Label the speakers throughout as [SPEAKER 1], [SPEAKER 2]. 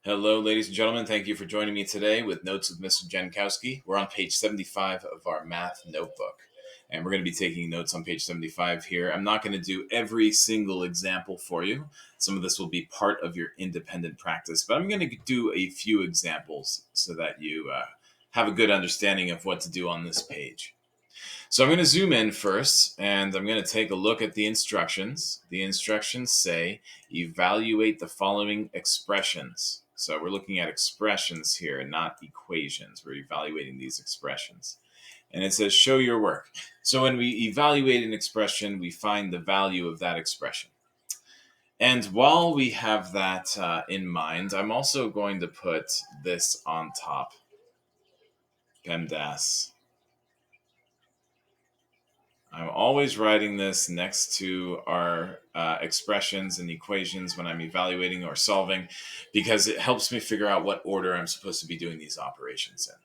[SPEAKER 1] Hello, ladies and gentlemen. Thank you for joining me today with Notes with Mr. Jankowski. We're on page 75 of our math notebook, and we're going to be taking notes on page 75 here. I'm not going to do every single example for you. Some of this will be part of your independent practice, but I'm going to do a few examples so that you have a good understanding of what to do on this page. So I'm going to zoom in first, and I'm going to take a look at the instructions. The instructions say evaluate the following expressions. So we're looking at expressions here and not equations. We're evaluating these expressions. And it says show your work. So when we evaluate an expression, we find the value of that expression. And while we have that in mind, I'm also going to put this on top. PEMDAS. I'm always writing this next to our expressions and equations when I'm evaluating or solving because it helps me figure out what order I'm supposed to be doing these operations in.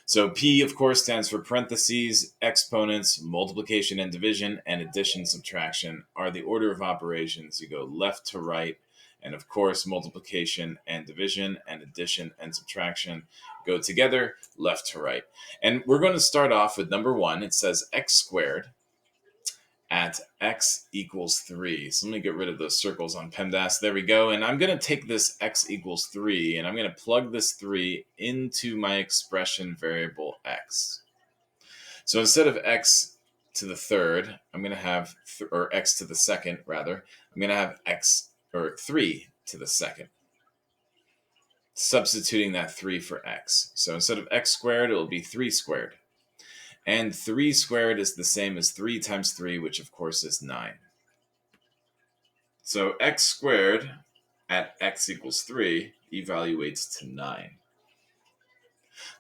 [SPEAKER 1] So P, of course, stands for parentheses, exponents, multiplication and division, and addition, subtraction are the order of operations. You go left to right, and of course, multiplication and division and addition and subtraction go together, left to right. And we're going to start off with number one. It says x squared at x equals 3. So let me get rid of those circles on PEMDAS. There we go. And I'm going to take this x equals 3, and I'm going to plug this 3 into my expression variable x. So instead of x to the third, I'm going to have, or x to the second, rather, I'm going to have x, or 3 to the second. Substituting that 3 for x. So instead of x squared, it will be 3 squared. And 3 squared is the same as 3 times 3, which of course is 9. So x squared at x equals 3 evaluates to 9.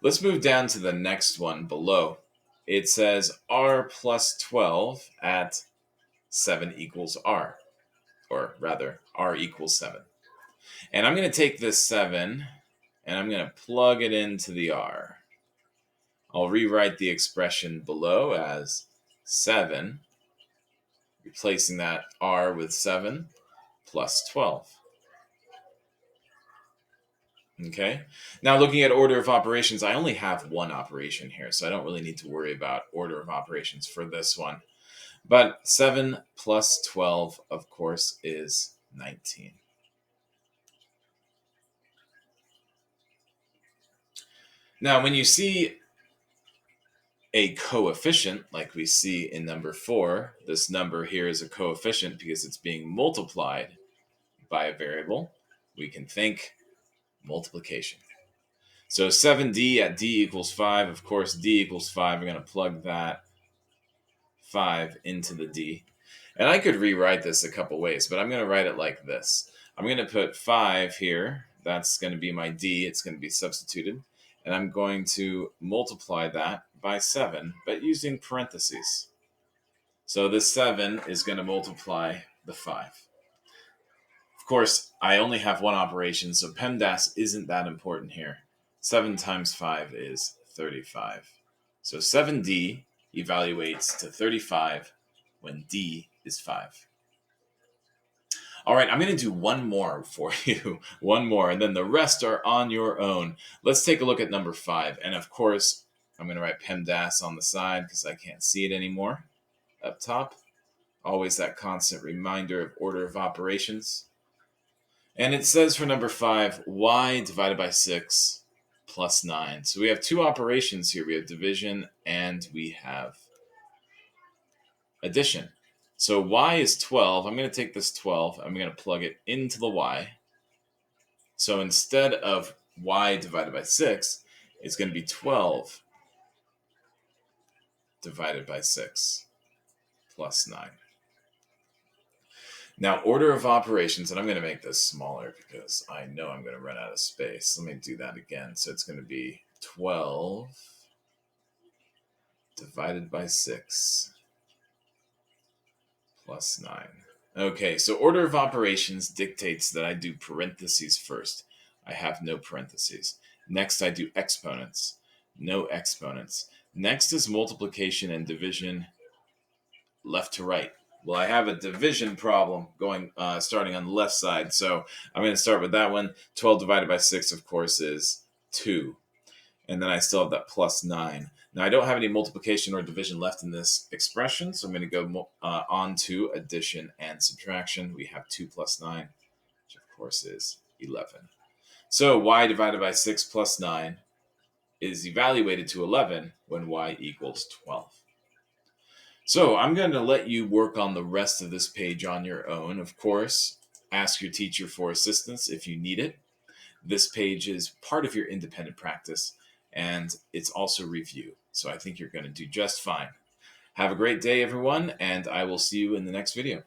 [SPEAKER 1] Let's move down to the next one below. It says r plus 12 at 7 equals r, or rather, r equals 7. And I'm going to take this 7 and I'm going to plug it into the r. I'll rewrite the expression below as 7, replacing that r with 7, plus 12. Okay, now looking at order of operations, I only have one operation here, so I don't really need to worry about order of operations for this one. But 7 plus 12, of course, is 19. Now, when you see a coefficient, like we see in number 4, this number here is a coefficient because it's being multiplied by a variable. We can think multiplication. So 7d at d equals 5, of course, d equals 5. I'm going to plug that 5 into the d. And I could rewrite this a couple ways, but I'm going to write it like this. I'm going to put 5 here. That's going to be my d. It's going to be substituted. And I'm going to multiply that by 7, but using parentheses. So this 7 is going to multiply the 5. Of course, I only have one operation, so PEMDAS isn't that important here. 7 times 5 is 35. So 7d evaluates to 35 when d is 5. All right, I'm going to do one more for you. One more, and then the rest are on your own. Let's take a look at number 5. And of course, I'm going to write PEMDAS on the side because I can't see it anymore. Up top, always that constant reminder of order of operations. And it says for number 5, y divided by 6 plus 9. So we have two operations here. We have division and we have addition. So y is 12. I'm going to take this 12. I'm going to plug it into the y. So instead of y divided by 6, it's going to be 12 divided by 6 plus 9. Now, order of operations, and I'm going to make this smaller because I know I'm going to run out of space. Let me do that again. So it's going to be 12 divided by 6 plus 9. Okay, so order of operations dictates that I do parentheses first. I have no parentheses. Next, I do exponents. No exponents. Next is multiplication and division left to right. Well, I have a division problem going starting on the left side. So I'm going to start with that one. 12 divided by 6, of course, is 2. And then I still have that plus 9. Now, I don't have any multiplication or division left in this expression, so I'm going to go on to addition and subtraction. We have 2 plus 9, which of course is 11. So y divided by 6 plus 9 is evaluated to 11 when y equals 12. So I'm going to let you work on the rest of this page on your own. Of course, ask your teacher for assistance if you need it. This page is part of your independent practice, and it's also review. So I think you're going to do just fine. Have a great day, everyone, and I will see you in the next video.